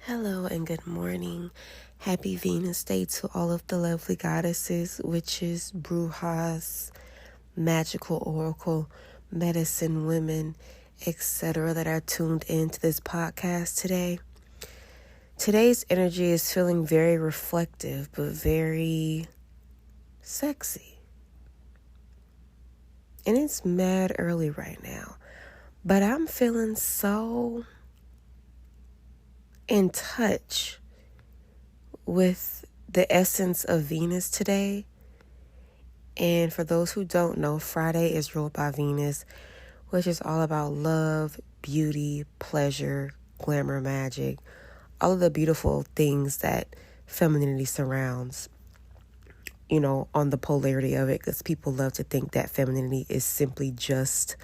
Hello and good morning. Happy Venus Day to all of the lovely goddesses, witches, brujas, magical oracle, medicine women, etc. that are tuned into this podcast today. Today's energy is feeling very reflective, but very sexy. And it's mad early right now. But I'm feeling so in touch with the essence of Venus today. And for those who don't know, Friday is ruled by Venus, which is all about love, beauty, pleasure, glamour, magic, all of the beautiful things that femininity surrounds, on the polarity of it, because people love to think that femininity is simply just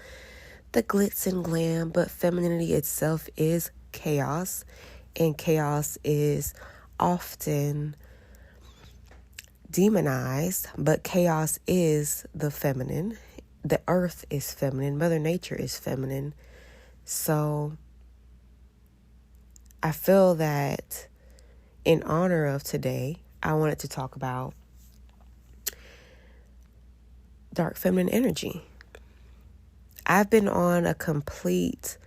the glitz and glam, but femininity itself is chaos, and chaos is often demonized, but chaos is the feminine. The earth is feminine. Mother Nature is feminine. So I feel that in honor of today, I wanted to talk about dark feminine energy. I've been on a complete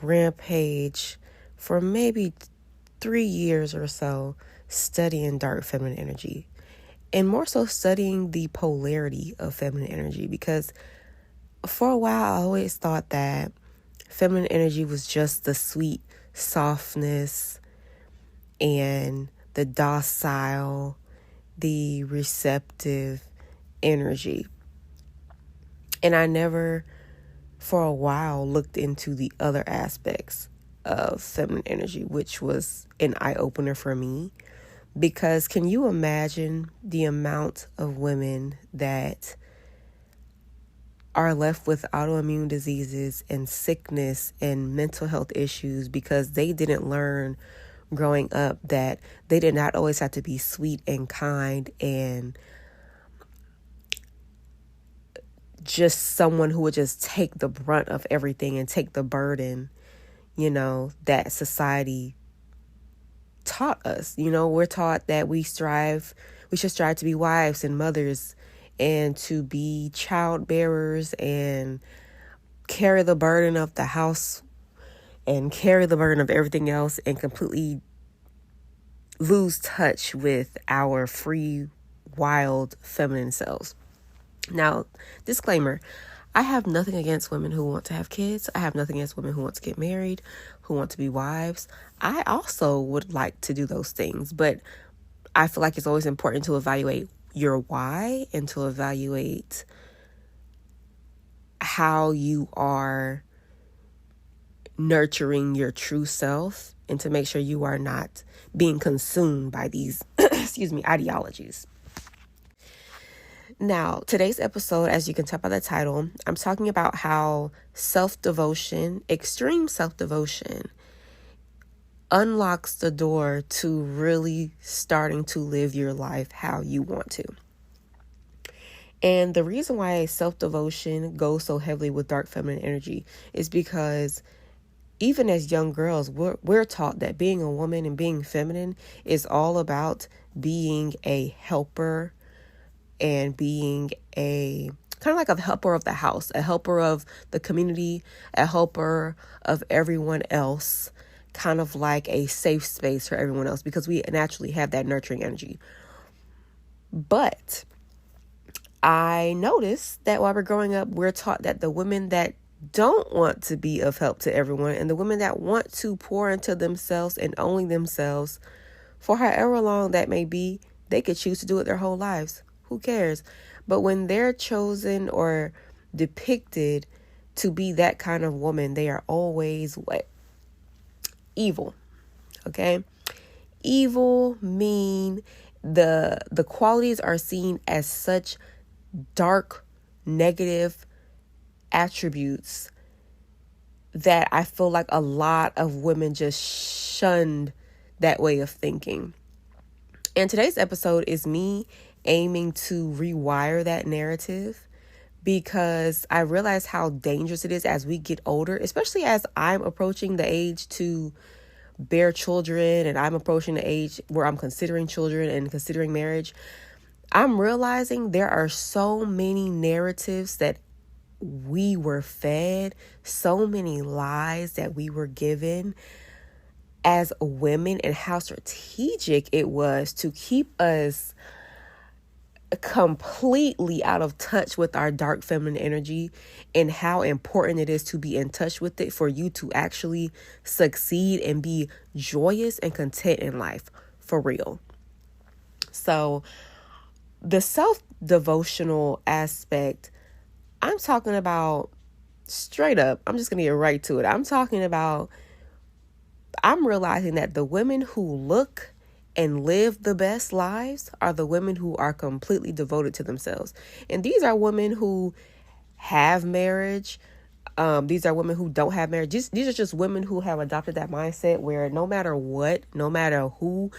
rampage for maybe 3 years or so studying dark feminine energy, and more so studying the polarity of feminine energy, because for a while I always thought that feminine energy was just the sweet softness and the docile, the receptive energy. And I never for a while looked into the other aspects of feminine energy, which was an eye-opener for me. Because can you imagine the amount of women that are left with autoimmune diseases and sickness and mental health issues because they didn't learn growing up that they did not always have to be sweet and kind and just someone who would just take the brunt of everything and take the burden, that society taught us. We're taught that we should strive to be wives and mothers and to be child bearers and carry the burden of the house and carry the burden of everything else, and completely lose touch with our free, wild, feminine selves. Now, disclaimer, I have nothing against women who want to have kids. I have nothing against women who want to get married, who want to be wives. I also would like to do those things, but I feel like it's always important to evaluate your why and to evaluate how you are nurturing your true self, and to make sure you are not being consumed by these, ideologies. Now, today's episode, as you can tell by the title, I'm talking about how self-devotion, extreme self-devotion, unlocks the door to really starting to live your life how you want to. And the reason why self-devotion goes so heavily with dark feminine energy is because even as young girls, we're taught that being a woman and being feminine is all about being a helper and being a kind of like a helper of the house, a helper of the community, a helper of everyone else, kind of like a safe space for everyone else, because we naturally have that nurturing energy. But I noticed that while we're growing up, we're taught that the women that don't want to be of help to everyone, and the women that want to pour into themselves and only themselves for however long that may be, they could choose to do it their whole lives. Who cares? But when they're chosen or depicted to be that kind of woman, they are always what? Evil. Okay? Evil, mean. The qualities are seen as such dark, negative attributes that I feel like a lot of women just shunned that way of thinking. And today's episode is me aiming to rewire that narrative, because I realize how dangerous it is as we get older, especially as I'm approaching the age to bear children and I'm approaching the age where I'm considering children and considering marriage, I'm realizing there are so many narratives that we were fed, so many lies that we were given as women, and how strategic it was to keep us completely out of touch with our dark feminine energy, and how important it is to be in touch with it for you to actually succeed and be joyous and content in life for real. So the self-devotional aspect, I'm talking about straight up, I'm just going to get right to it. I'm realizing that the women who look and live the best lives are the women who are completely devoted to themselves. And these are women who have marriage. These are women who don't have marriage. These are just women who have adopted that mindset where no matter what, no matter who,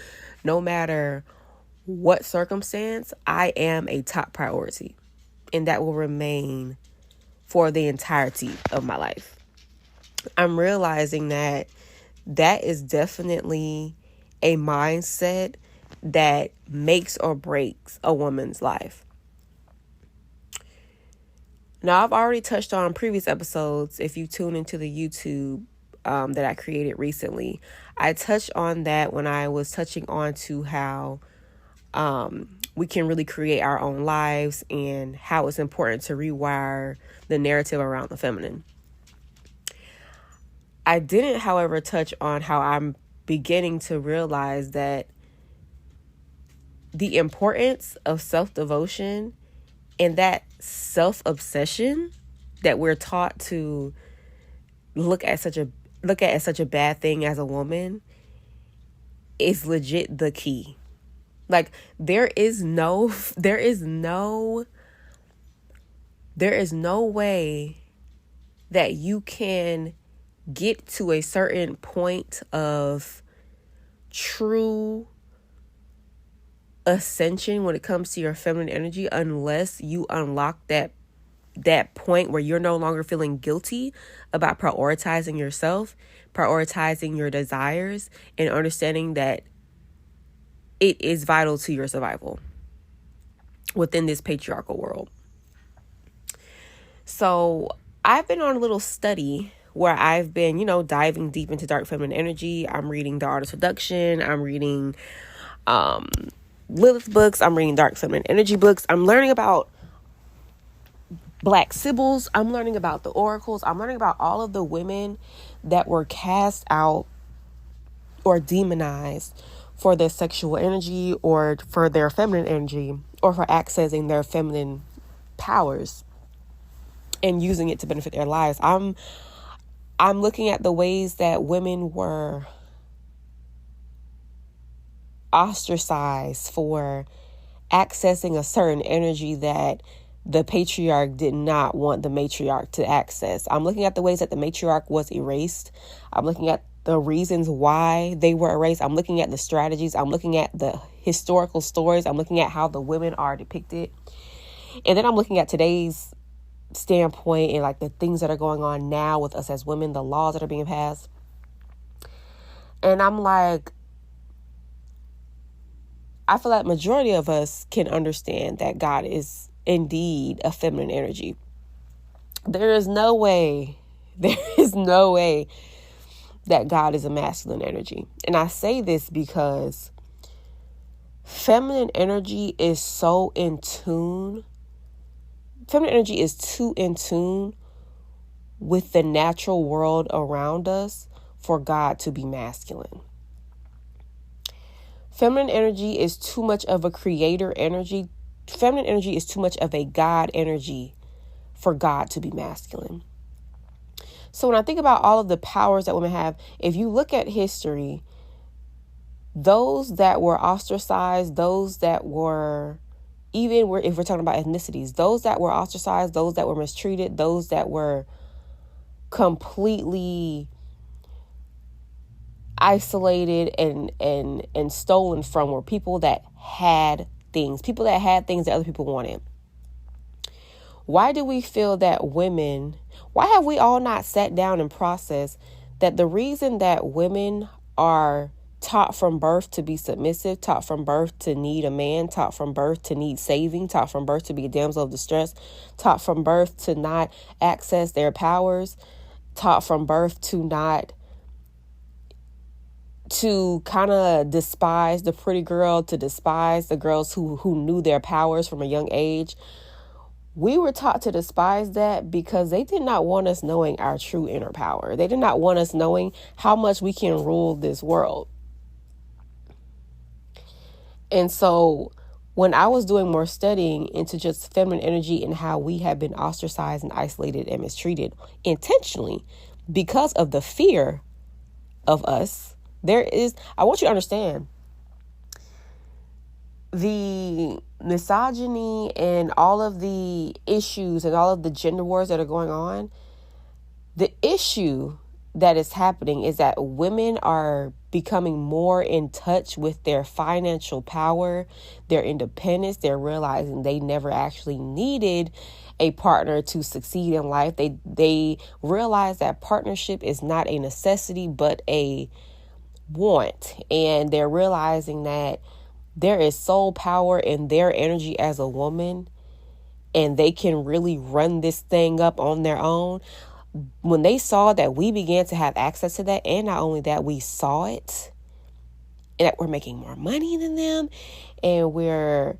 no matter what circumstance, I am a top priority. And that will remain for the entirety of my life. I'm realizing that is definitely a mindset that makes or breaks a woman's life. Now, I've already touched on previous episodes. If you tune into the YouTube that I created recently, I touched on that when I was touching on to how we can really create our own lives and how it's important to rewire the narrative around the feminine. I didn't, however, touch on how I'm beginning to realize that the importance of self-devotion and that self-obsession that we're taught to look at such a bad thing as a woman is legit the key. Like there is no way that you can get to a certain point of true ascension when it comes to your feminine energy unless you unlock that point where you're no longer feeling guilty about prioritizing yourself, prioritizing your desires, and understanding that it is vital to your survival within this patriarchal world. So I've been on a little study where I've been, diving deep into dark feminine energy. I'm reading The Art of Seduction. I'm reading Lilith books. I'm reading dark feminine energy books. I'm learning about Black Sibyls. I'm learning about the oracles. I'm learning about all of the women that were cast out or demonized for their sexual energy or for their feminine energy or for accessing their feminine powers and using it to benefit their lives. I'm looking at the ways that women were ostracized for accessing a certain energy that the patriarch did not want the matriarch to access. I'm looking at the ways that the matriarch was erased. I'm looking at the reasons why they were erased. I'm looking at the strategies. I'm looking at the historical stories. I'm looking at how the women are depicted. And then I'm looking at today's standpoint and like the things that are going on now with us as women, the laws that are being passed. And I'm like, I feel like majority of us can understand that God is indeed a feminine energy. There is no way that God is a masculine energy. And I say this because feminine energy is so in tune. Feminine energy is too in tune with the natural world around us for God to be masculine. Feminine energy is too much of a creator energy. Feminine energy is too much of a God energy for God to be masculine. So when I think about all of the powers that women have, if you look at history, those that were ostracized, those that were, even if we're talking about ethnicities, those that were ostracized, those that were mistreated, those that were completely isolated and stolen from were people that had things that other people wanted. Why do we feel that why have we all not sat down and processed that the reason that women are taught from birth to be submissive, taught from birth to need a man, taught from birth to need saving, taught from birth to be a damsel of distress, taught from birth to not access their powers, taught from birth to not, to kind of despise the pretty girl, to despise the girls who knew their powers from a young age. We were taught to despise that because they did not want us knowing our true inner power. They did not want us knowing how much we can rule this world. And so when I was doing more studying into just feminine energy and how we have been ostracized and isolated and mistreated intentionally because of the fear of us, I want you to understand, the misogyny and all of the issues and all of the gender wars that are going on, the issue that is happening is that women are becoming more in touch with their financial power, their independence. They're realizing they never actually needed a partner to succeed in life. They realize that partnership is not a necessity, but a want. And they're realizing that there is soul power in their energy as a woman, and they can really run this thing up on their own. When they saw that we began to have access to that, and not only that, we saw it, and that we're making more money than them, and we're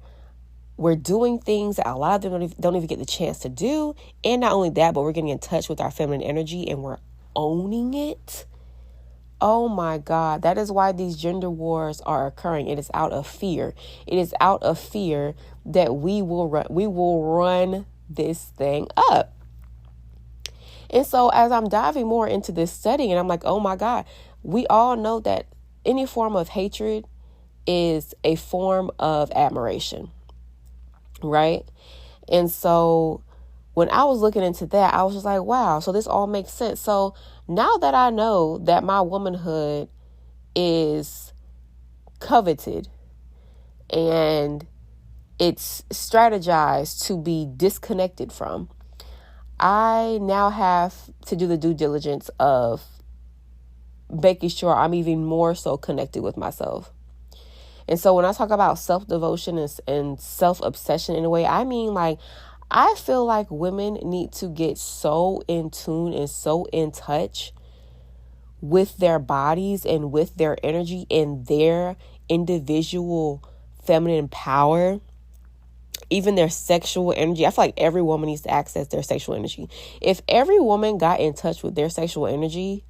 doing things that a lot of them don't even get the chance to do. And not only that, but we're getting in touch with our feminine energy and we're owning it. Oh my God, that is why these gender wars are occurring. It is out of fear. It is out of fear that we will run this thing up. And so as I'm diving more into this study, and I'm like, oh my God, we all know that any form of hatred is a form of admiration, right? And so when I was looking into that, I was just like, wow, so this all makes sense. So now that I know that my womanhood is coveted and it's strategized to be disconnected from, I now have to do the due diligence of making sure I'm even more so connected with myself. And so when I talk about self-devotion and self-obsession in a way, I mean, like, I feel like women need to get so in tune and so in touch with their bodies and with their energy and their individual feminine power, even their sexual energy. I feel like every woman needs to access their sexual energy. If every woman got in touch with their sexual energy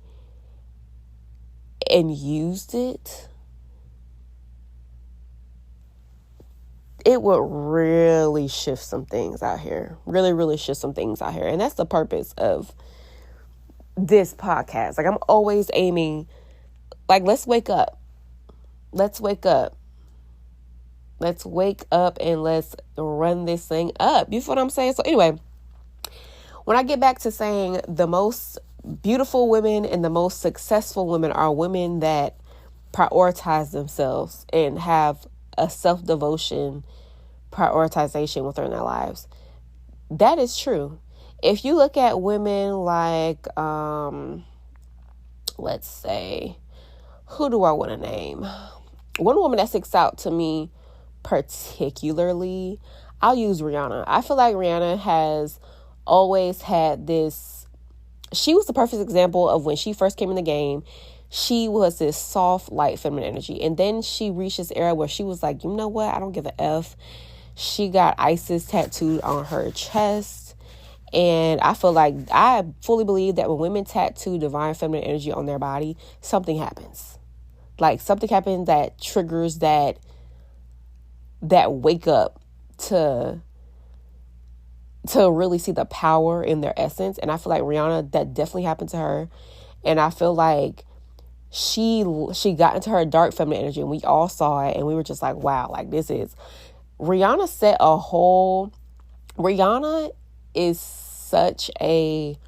and used it, it would really shift some things out here. Really, really shift some things out here. And that's the purpose of this podcast. Like, I'm always aiming, like, let's wake up. Let's wake up. Let's wake up and let's run this thing up. You feel what I'm saying? So anyway, when I get back to saying the most beautiful women and the most successful women are women that prioritize themselves and have a self-devotion prioritization within their lives. That is true. If you look at women like, let's say, who do I want to name? One woman that sticks out to me particularly, I'll use Rihanna. I feel like Rihanna has always had this, she was the perfect example of when she first came in the game. She was this soft, light, feminine energy. And then she reached this era where she was like, you know what? I don't give a F. She got ISIS tattooed on her chest. And I feel like, I fully believe that when women tattoo divine feminine energy on their body, something happens. Like, something happens that triggers that wake up to really see the power in their essence. And I feel like Rihanna, that definitely happened to her. And I feel like she got into her dark feminine energy, and we all saw it, and we were just like, wow, like, this is, Rihanna is such a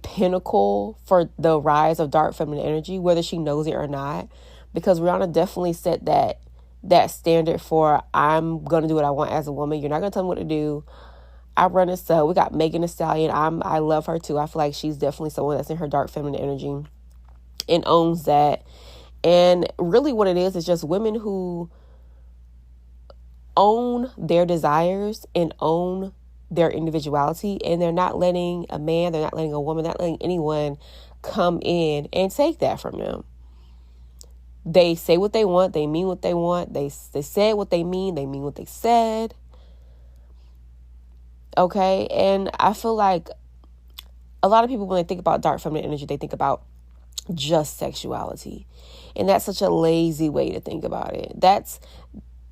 pinnacle for the rise of dark feminine energy, whether she knows it or not, because Rihanna definitely set that standard for, I'm going to do what I want as a woman. You're not going to tell me what to do. I run this up. We got Megan Thee Stallion. I love her too. I feel like she's definitely someone that's in her dark feminine energy. and owns that. And really what it is just women who own their desires and own their individuality, and they're not letting a man, they're not letting a woman, not letting anyone come in and take that from them. They say what they want, they mean what they want, they said what they mean what they said. Okay, and I feel like a lot of people, when they think about dark feminine energy, they think about just sexuality. And that's such a lazy way to think about it.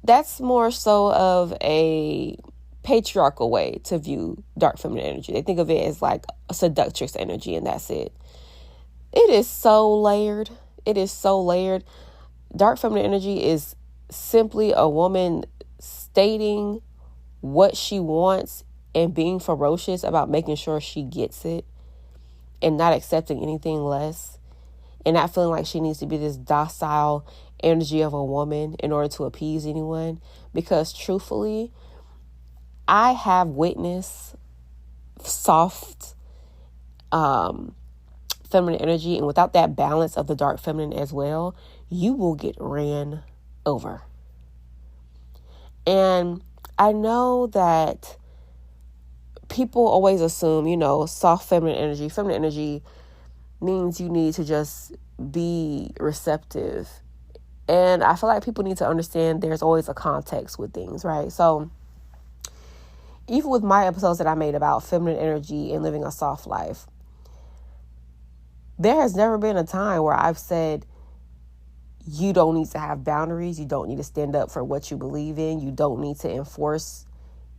That's more so of a patriarchal way to view dark feminine energy. They think of it as like a seductress energy, and that's it. It is so layered. It is so layered. Dark feminine energy is simply a woman stating what she wants and being ferocious about making sure she gets it and not accepting anything less, and not feeling like she needs to be this docile energy of a woman in order to appease anyone. Because truthfully, I have witnessed soft feminine energy, and without that balance of the dark feminine as well, you will get ran over. And I know that people always assume, soft feminine energy means you need to just be receptive. And I feel like people need to understand there's always a context with things, right? So even with my episodes that I made about feminine energy and living a soft life, there has never been a time where I've said, you don't need to have boundaries. You don't need to stand up for what you believe in. You don't need to enforce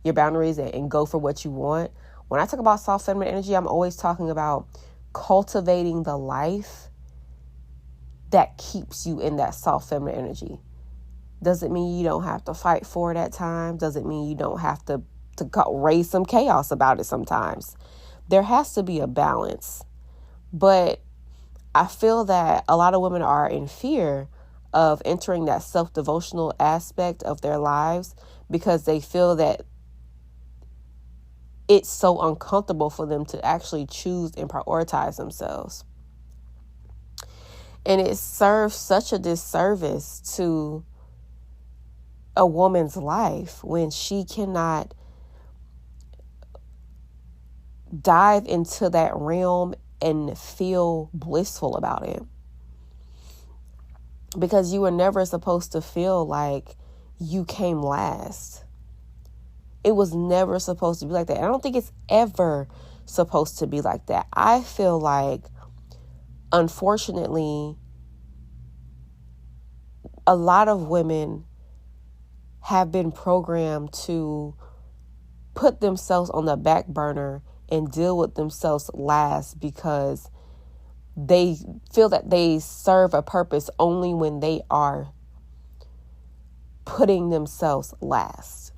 your boundaries and go for what you want. When I talk about soft feminine energy, I'm always talking about cultivating the life that keeps you in that soft feminine energy. Doesn't mean you don't have to fight for it at times. Doesn't mean you don't have to raise some chaos about it sometimes. There has to be a balance. But I feel that a lot of women are in fear of entering that self-devotional aspect of their lives because they feel that it's so uncomfortable for them to actually choose and prioritize themselves. And it serves such a disservice to a woman's life when she cannot dive into that realm and feel blissful about it. Because you were never supposed to feel like you came last. It was never supposed to be like that. I don't think it's ever supposed to be like that. I feel like, unfortunately, a lot of women have been programmed to put themselves on the back burner and deal with themselves last because they feel that they serve a purpose only when they are putting themselves last.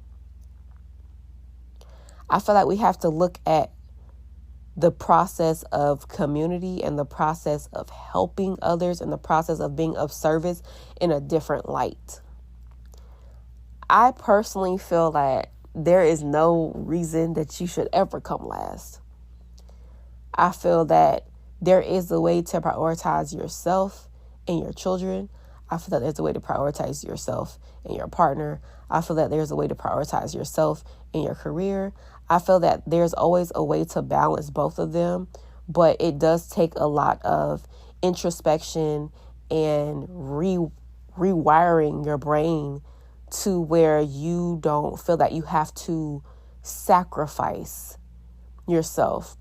I feel like we have to look at the process of community and the process of helping others and the process of being of service in a different light. I personally feel that there is no reason that you should ever come last. I feel that there is a way to prioritize yourself and your children. I feel that there's a way to prioritize yourself and your partner. I feel that there's a way to prioritize yourself and your career. I feel that there's always a way to balance both of them, but it does take a lot of introspection and rewiring your brain to where you don't feel that you have to sacrifice yourself.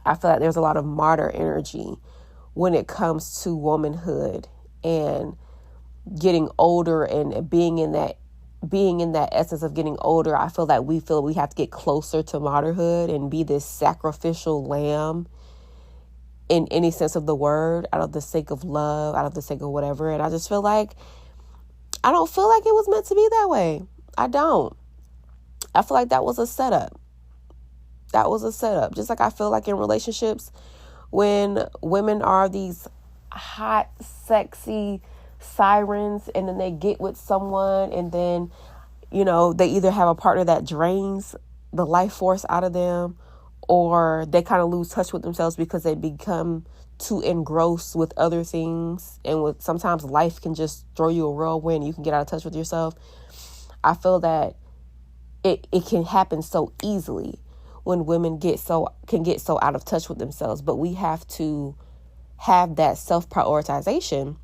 I feel like there's a lot of martyr energy when it comes to womanhood and getting older and being in that essence of getting older. I feel that we have to get closer to martyrhood and be this sacrificial lamb in any sense of the word, out of the sake of love, out of the sake of whatever. And I just feel like I don't feel like it was meant to be that way. I don't. I feel like that was a setup. That was a setup. Just like I feel like in relationships, when women are these hot, sexy sirens and then they get with someone and then, they either have a partner that drains the life force out of them or they kind of lose touch with themselves because they become too engrossed with other things, and with sometimes life can just throw you a whirlwind. You can get out of touch with yourself. I feel that it can happen so easily when women can get so out of touch with themselves. But we have to have that self-prioritization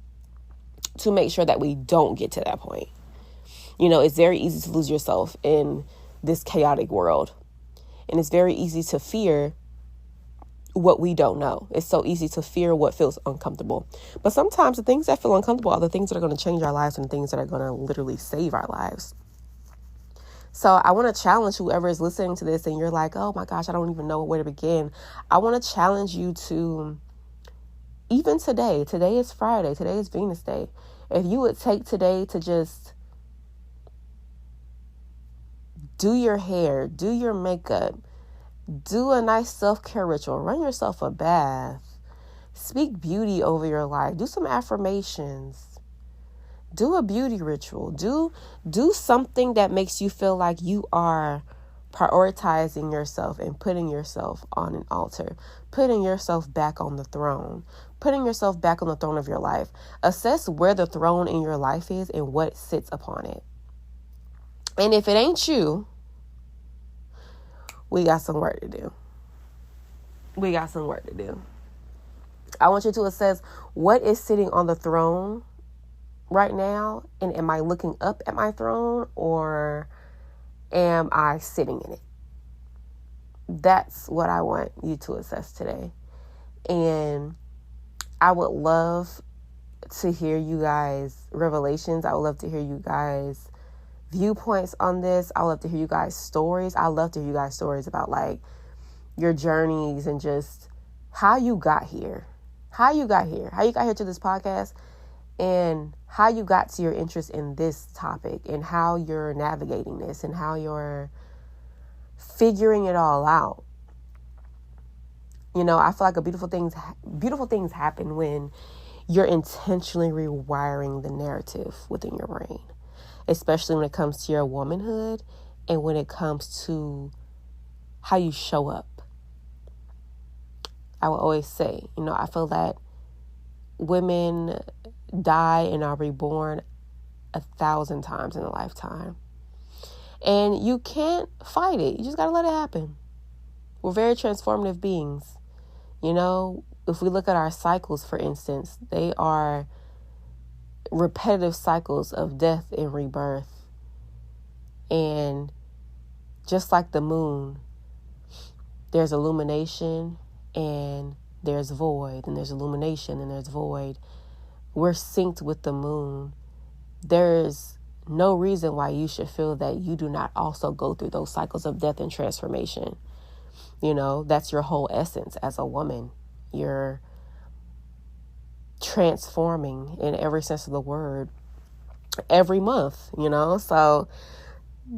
to make sure that we don't get to that point. It's very easy to lose yourself in this chaotic world. And it's very easy to fear what we don't know. It's so easy to fear what feels uncomfortable. But sometimes the things that feel uncomfortable are the things that are going to change our lives and the things that are going to literally save our lives. So I want to challenge whoever is listening to this and you're like, oh my gosh, I don't even know where to begin. I want to challenge you to, even today is Friday, today is Venus Day. If you would take today to just do your hair, do your makeup, do a nice self-care ritual, run yourself a bath, speak beauty over your life, do some affirmations, do a beauty ritual, do something that makes you feel like you are prioritizing yourself and putting yourself on an altar, putting yourself back on the throne, putting yourself back on the throne of your life. Assess where the throne in your life is and what sits upon it. And if it ain't you, we got some work to do. I want you to assess what is sitting on the throne right now. And am I looking up at my throne or am I sitting in it? That's what I want you to assess today. And I would love to hear you guys' revelations. I would love to hear you guys' viewpoints on this. I love to hear you guys' stories. I love to hear you guys' stories about like your journeys and just how you got here to this podcast, and how you got to your interest in this topic, and how you're navigating this, and how you're figuring it all out. I feel like beautiful things happen when you're intentionally rewiring the narrative within your brain, especially when it comes to your womanhood and when it comes to how you show up. I will always say, I feel that women die and are reborn 1,000 times in a lifetime. And you can't fight it. You just got to let it happen. We're very transformative beings. If we look at our cycles, for instance, they are repetitive cycles of death and rebirth. And just like the moon, there's illumination and there's void, and there's illumination and there's void. We're synced with the moon. There's no reason why you should feel that you do not also go through those cycles of death and transformation. That's your whole essence as a woman. You're transforming in every sense of the word every month, so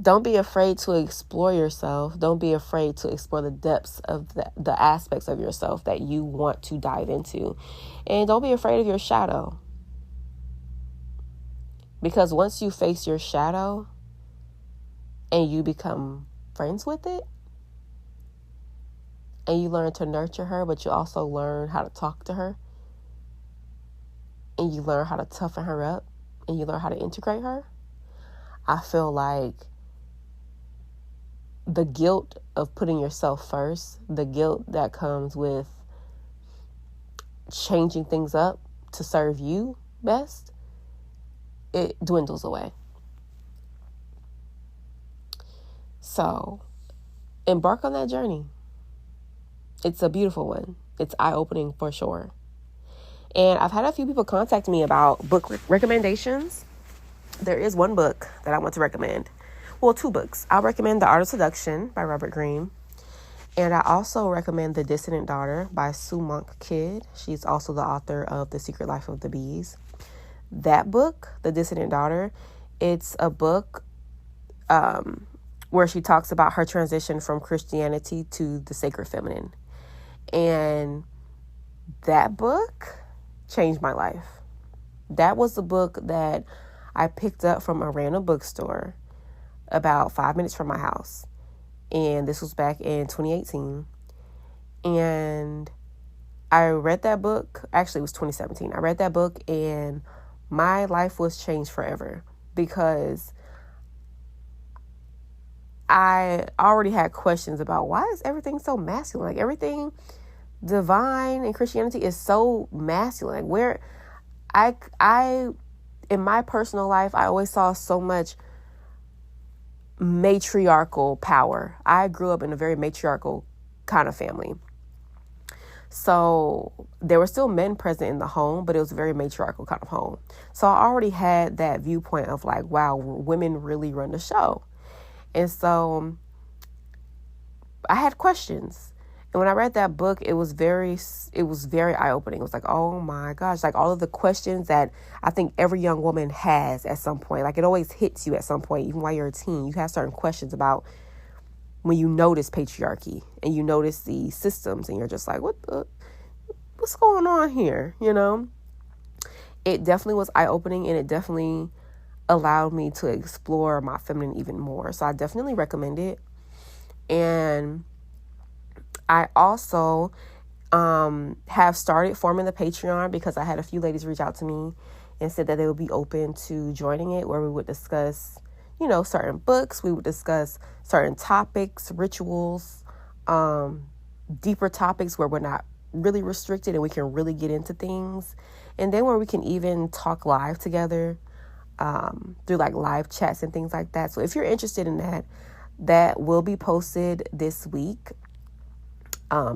don't be afraid to explore yourself. Don't be afraid to explore the depths of the aspects of yourself that you want to dive into. And don't be afraid of your shadow. Because once you face your shadow and you become friends with it, and you learn to nurture her, but you also learn how to talk to her, and you learn how to toughen her up, and you learn how to integrate her, I feel like the guilt of putting yourself first, the guilt that comes with changing things up to serve you best, it dwindles away. So embark on that journey. It's a beautiful one. It's eye-opening for sure. And I've had a few people contact me about book recommendations. There is one book that I want to recommend. Well, two books. I'll recommend The Art of Seduction by Robert Greene. And I also recommend The Dissident Daughter by Sue Monk Kidd. She's also the author of The Secret Life of the Bees. That book, The Dissident Daughter, it's a book where she talks about her transition from Christianity to the sacred feminine. And that book changed my life. That was the book that I picked up from a random bookstore about 5 minutes from my house. And this was back in 2018. And I read that book. Actually, it was 2017. I read that book and my life was changed forever because I already had questions about why is everything so masculine? Like everything divine in Christianity is so masculine. Like where I in my personal life, I always saw so much matriarchal power. I grew up in a very matriarchal kind of family. So there were still men present in the home, but it was a very matriarchal kind of home. So I already had that viewpoint of like, wow, women really run the show. And so I had questions. And when I read that book, it was very eye-opening. It was like, oh my gosh, like all of the questions that I think every young woman has at some point. Like it always hits you at some point, even while you're a teen. You have certain questions about when you notice patriarchy and you notice the systems and you're just like, what's going on here? You know, it definitely was eye-opening and it definitely allowed me to explore my feminine even more. So I definitely recommend it. And I also have started forming the Patreon because I had a few ladies reach out to me and said that they would be open to joining it, where we would discuss, you know, certain books. We would discuss certain topics, rituals, deeper topics where we're not really restricted and we can really get into things. And then where we can even talk live together through like live chats and things like that. So if you're interested in that, that will be posted this week.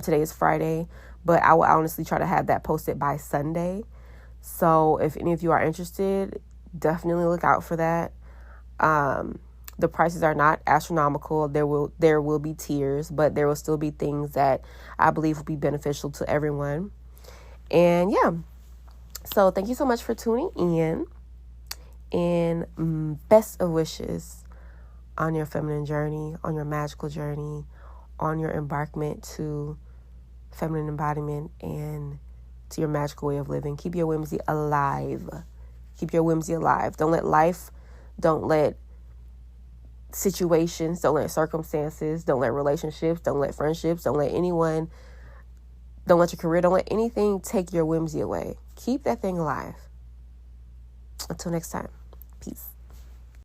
Today is Friday, but I will honestly try to have that posted by Sunday. So if any of you are interested, definitely look out for that. The prices are not astronomical. There will be tiers, but there will still be things that I believe will be beneficial to everyone. And yeah, so thank you so much for tuning in, and best of wishes on your feminine journey, on your magical journey, on your embarkment to feminine embodiment and to your magical way of living. Keep your whimsy alive. Keep your whimsy alive. Don't let life, don't let situations, don't let circumstances, don't let relationships, don't let friendships, don't let anyone, don't let your career, don't let anything take your whimsy away. Keep that thing alive. Until next time, peace.